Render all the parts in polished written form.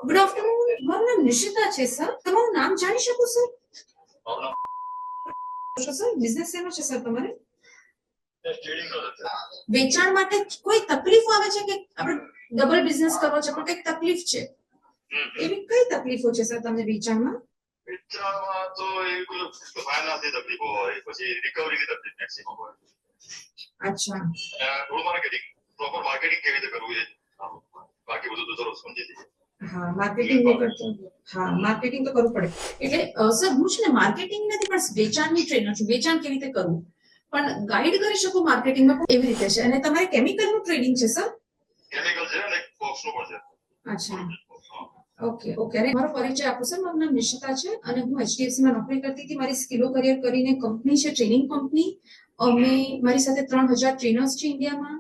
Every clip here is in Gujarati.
Good afternoon. મારું નામ નિશિતા છે સર. તમારું નામ જાણી શકું સર? સર બિઝનેસ શેનો છે સર તમારે? વેચાણ માટે કોઈ તકલીફ આવે છે કે આપણે ડબલ બિઝનેસ કરવો છે પણ કઈક તકલીફ છે, એવી કઈ તકલીફો છે સર તમને વેચાણમાં? વેચાણમાં તો એવી કોઈ ફાઇનાન્સની તકલીફો હોય, પછી રિકવરીની તકલીફ મેક્સિમમ હોય. અચ્છા, થોડું માર્કેટિંગ, પ્રોપર માર્કેટિંગ કેવી રીતે કરવું એ બાકી બધું તો ચલો સમજી લઈએ. હા માર્કેટિંગ નહીં કરતો. હા માર્કેટિંગ તો કરવું પડે. એટલે સર હું છે ને માર્કેટિંગ નથી પણ વેચાણની ટ્રેનર છું. વેચાણ કેવી રીતે કરવું પણ ગાઈડ કરી શકું માર્કેટિંગમાં એવી રીતે છે. અને તમારે કેમિકલનું ટ્રેડિંગ છે સર? કેમિકલ છે અને બોક્સનું પણ છે. અચ્છા, ઓકે ઓકે. અને મારો પરિચય આપું સર, મારું નામ નિશિતા છે અને હું એચડીએફસીમાં નોકરી કરતી હતી. મારી સ્કિલો કરિયર કરીને કંપની છે, ટ્રેનિંગ કંપની. અમે મારી સાથે 3000 ટ્રેનર્સ છે ઇન્ડિયામાં.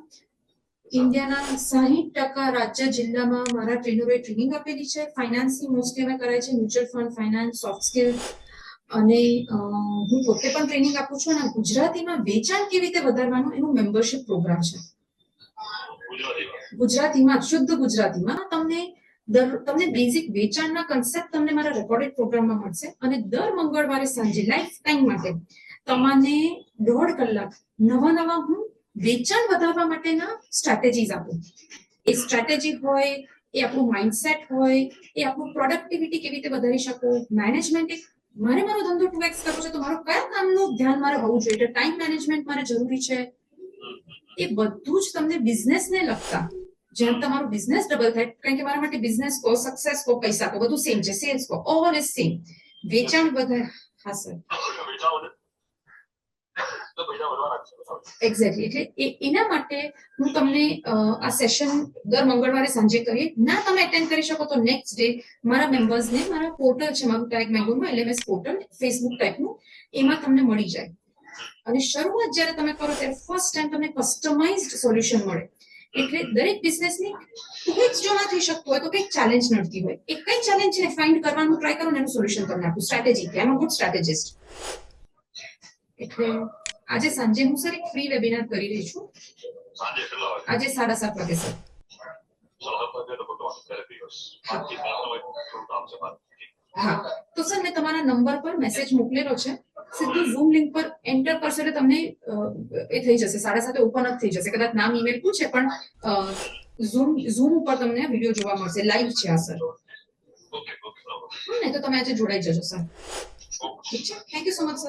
ઇન્ડિયાના 60% રાજ્ય જિલ્લામાં મારા ટ્રેનરોએ ટ્રેનિંગ આપેલી છે. ફાઇનાન્સની મોસ્ટલી અમે કરાય છે, mutual fund, finance, soft skill. અને હું પોતે પણ ટ્રેનિંગ આપું છું. અને ગુજરાતીમાં વેચાણ કેવી રીતે વધારવાનું એનું મેમ્બરશિપ પ્રોગ્રામ છે. ગુજરાતીમાં, શુદ્ધ ગુજરાતીમાં તમને બેઝિક વેચાણના કન્સેપ્ટ તમને મારા રેકોર્ડેડ પ્રોગ્રામમાં મળશે. અને દર મંગળવારે સાંજે લાઈફ ટાઈમ માટે તમને 1.5 કલાક નવા હું વેચાણ વધારવા માટેના સ્ટ્રેટેજીસ આપું. એ સ્ટ્રેટેજી હોય, એ આપણું માઇન્ડસેટ હોય, એ આપણું પ્રોડક્ટિવિટી કેવી રીતે વધારી શકો, મેનેજમેન્ટ. મારો ધંધો 2x કરવો છે તો મારું કયા કામનું ધ્યાન મારે હોવું જોઈએ, ટાઈમ મેનેજમેન્ટ મારે જરૂરી છે. એ બધું જ તમને બિઝનેસને લગતા, જેમ તમારું બિઝનેસ ડબલ થાય, કારણ કે મારા માટે બિઝનેસ કો, સક્સેસ કો, પૈસા કો બધું સેમ છે. સેલ્સ કો ઓલ ઇઝ સેમ. વેચાણ વધારે. હા સર, એક્ઝેક્ટલી. એટલે એના માટે હું તમને આ સેશન દર મંગળવારે સાંજે કરીએ. ના તમે એટેન્ડ કરી શકો તો નેક્સ્ટ ડે મારા મેમ્બર્સને મારા પોર્ટલ છે, મારું ટેગ મેંગોમાં LMS પોર્ટલ, ફેસબુક ટાઈપનું, એમાં તમને મળી જાય. અને શરૂઆત જ્યારે તમે કરો ત્યારે ફર્સ્ટ ટાઈમ તમને કસ્ટમાઇઝડ સોલ્યુશન મળે. એટલે દરેક બિઝનેસની ક્વિક જો ના થઈ શકતું હોય તો કંઈક ચેલેન્જ નડતી હોય, એ કઈ ચેલેન્જ છે ફાઇન્ડ કરવાનું ટ્રાય કરો ને એનું સોલ્યુશન તમને આપું. Strategy, I am a good strategist. એટલે આજે સાંજે હું સર એક ફ્રી વેબિનાર કરી રહી છું. સાંજે કેટલા વાગે? આજે 7:30 વાગે સર. હા તો સર મેં તમારા નંબર પર મેસેજ મોકલેલો છે. સીધું ઝૂમ લિંક પર એન્ટર કરશો એટલે તમને એ થઈ જશે, 7:30 ઓપન અપ થઈ જશે. કદાચ નામ ઈમેલ પૂછે પણ ઝૂમ ઉપર તમને વિડીયો જોવા મળશે. લાઈવ છે આ સર. ને તો તમે આજે જોડાઈ જજો સર. ઠીક છે, thank you so much sir.